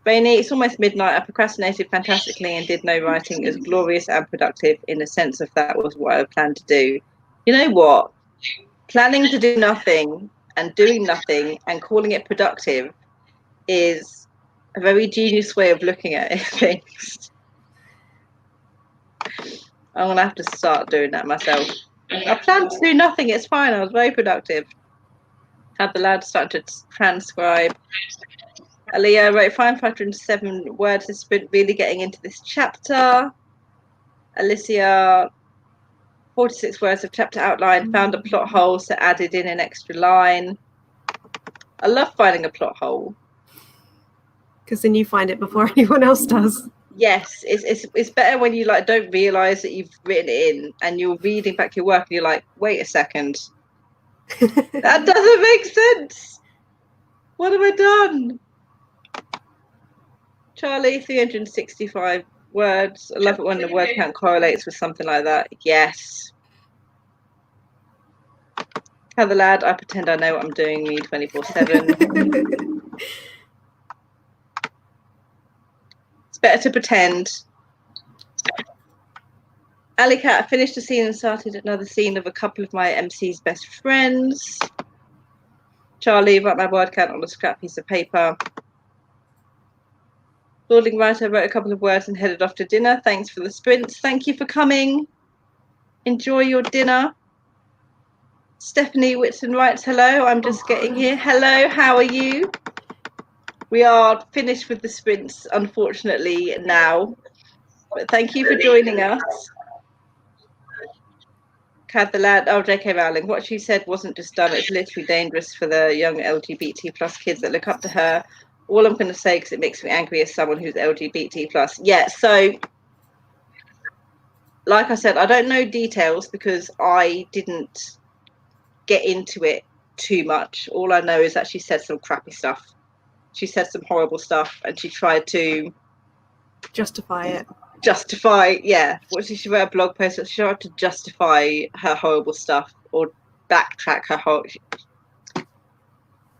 Rainy, it's almost midnight. I procrastinated fantastically and did no writing. It was glorious and productive in the sense of that was what I planned to do. You know what? Planning to do nothing and doing nothing and calling it productive is a very genius way of looking at things. I'm going to have to start doing that myself. I planned to do nothing. It's fine. I was very productive. Had the lad start to transcribe. Aaliyah wrote 507 words this sprint, really getting into this chapter. Alicia, 46 words of chapter outline, found a plot hole, so added in an extra line. I love finding a plot hole. Because then you find it before anyone else does. Yes, it's better when you like don't realise that you've written it in and you're reading back your work and you're like, wait a second. That doesn't make sense. What have I done? Charlie, 365 words. I love it when the word count correlates with something like that. Yes. How the lad, I pretend I know what I'm doing, me 24/7. It's better to pretend. Alley Cat finished a scene and started another scene of a couple of my MC's best friends. Charlie, write my word count on a scrap piece of paper. Lordling writer wrote a couple of words and headed off to dinner. Thanks for the sprints. Thank you for coming. Enjoy your dinner. Stephanie Whitson writes, hello, I'm just getting here. Hello, how are you? We are finished with the sprints, unfortunately, now. But thank you for joining us. Cad the lad, oh, J.K. Rowling, what she said wasn't just done. It's literally dangerous for the young LGBT plus kids that look up to her. All I'm going to say, because it makes me angry as someone who's LGBT plus. Yeah, so, like I said, I don't know details because I didn't get into it too much. All I know is that she said some crappy stuff. She said some horrible stuff and she tried to justify it. Yeah, what she wrote a blog post that she tried to justify her horrible stuff or backtrack her whole.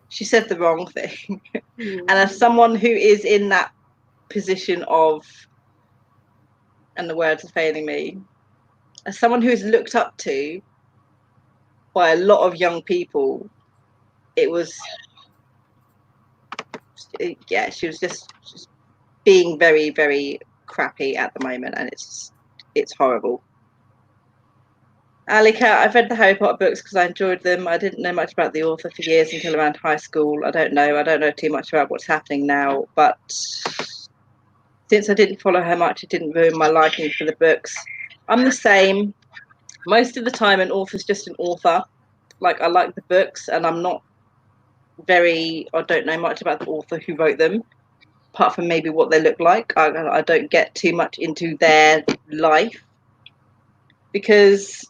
She said the wrong thing. And as someone who is in that position of, and the words are failing me, as someone who is looked up to by a lot of young people, it was, yeah, she was just being very, very crappy at the moment, and it's horrible. Alika, I've read the Harry Potter books because I enjoyed them. I didn't know much about the author for years until around high school. I don't know too much about what's happening now, but since I didn't follow her much, it didn't ruin my liking for the books. I'm the same. Most of the time, an author's just an author. Like, I like the books, and I'm not I don't know much about the author who wrote them, apart from maybe what they look like. I don't get too much into their life because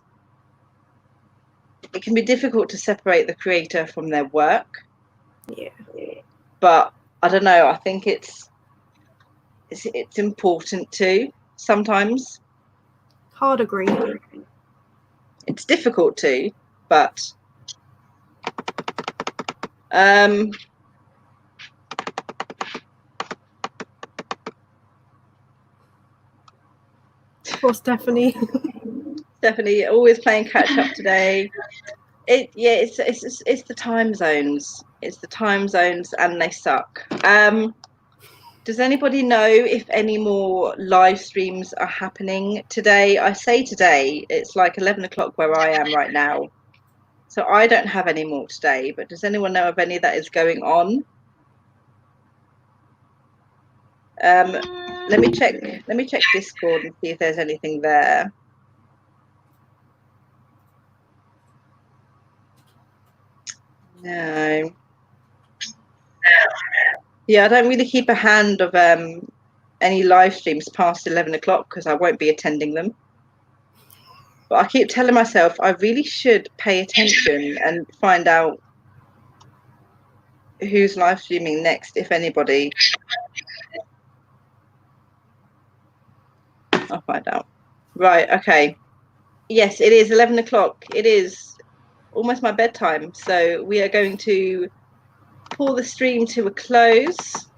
it can be difficult to separate the creator from their work. Yeah. But I don't know. I think it's important to sometimes. Hard agree. It's difficult to, but Poor Stephanie. Stephanie always playing catch up today. It's the time zones. It's the time zones, and they suck. Does anybody know if any more live streams are happening today? I say today, it's like 11 o'clock where I am right now. So I don't have any more today, but does anyone know of any that is going on? Let me check Discord and see if there's anything there. No. Yeah, I don't really keep a hand of any live streams past 11 o'clock because I won't be attending them. But I keep telling myself I really should pay attention and find out who's live streaming next, if anybody. I'll find out. Right, okay. Yes, it is 11 o'clock. It is almost my bedtime. So we are going to pull the stream to a close.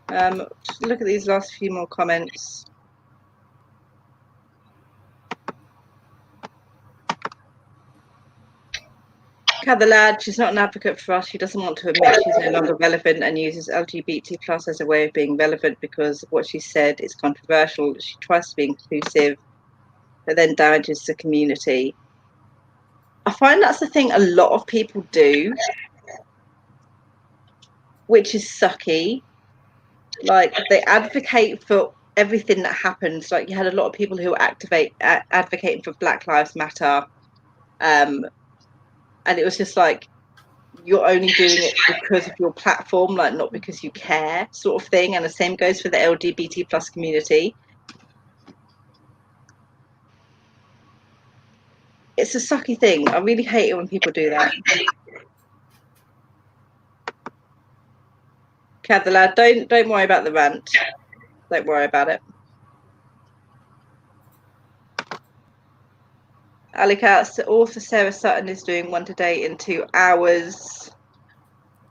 Just look at these last few more comments. Kat the lad, she's not an advocate for us. She doesn't want to admit she's no longer relevant and uses LGBT plus as a way of being relevant because what she said is controversial. She tries to be inclusive, but then damages the community. I find that's the thing a lot of people do, which is sucky. Like, they advocate for everything that happens. Like, you had a lot of people who were advocating for Black Lives Matter, and it was just like, you're only doing it because of your platform, like not because you care, sort of thing. And the same goes for the LGBT plus community. It's a sucky thing. I really hate it when people do that. Cad the lad, don't worry about the rant. Don't worry about it. Alicat, author Sarah Sutton is doing one today in 2 hours.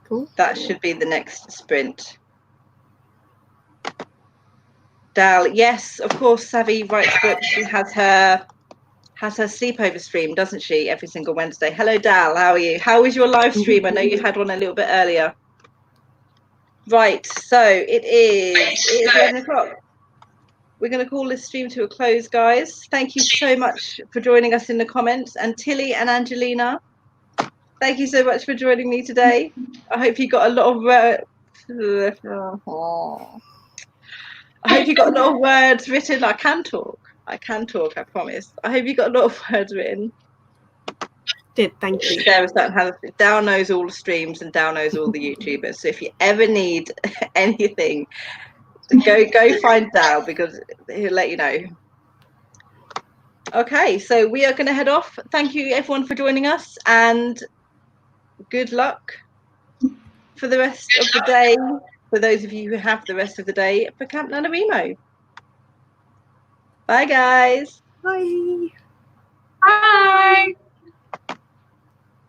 Cool. That should be the next sprint. Dal, yes, of course, Savvy writes books. She has her sleepover stream, doesn't she, every single Wednesday. Hello, Dal, how are you? How was your live stream? I know you had one a little bit earlier. Right, so it is 11 o'clock. We're going to call this stream to a close, guys. Thank you so much for joining us in the comments. And Tilly and Angelina, thank you so much for joining me today. I hope you got a lot of I hope you got a lot of words written. I can talk, I promise. I hope you got a lot of words written. Did, thank you. Dal knows all the streams and Dal knows all the YouTubers. So if you ever need anything, go find Dal because he'll let you know. Okay, so we are going to head off. Thank you everyone for joining us and good luck for the rest of the day, for those of you who have the rest of the day for Camp NaNoWrimo. Bye guys. Bye. Bye.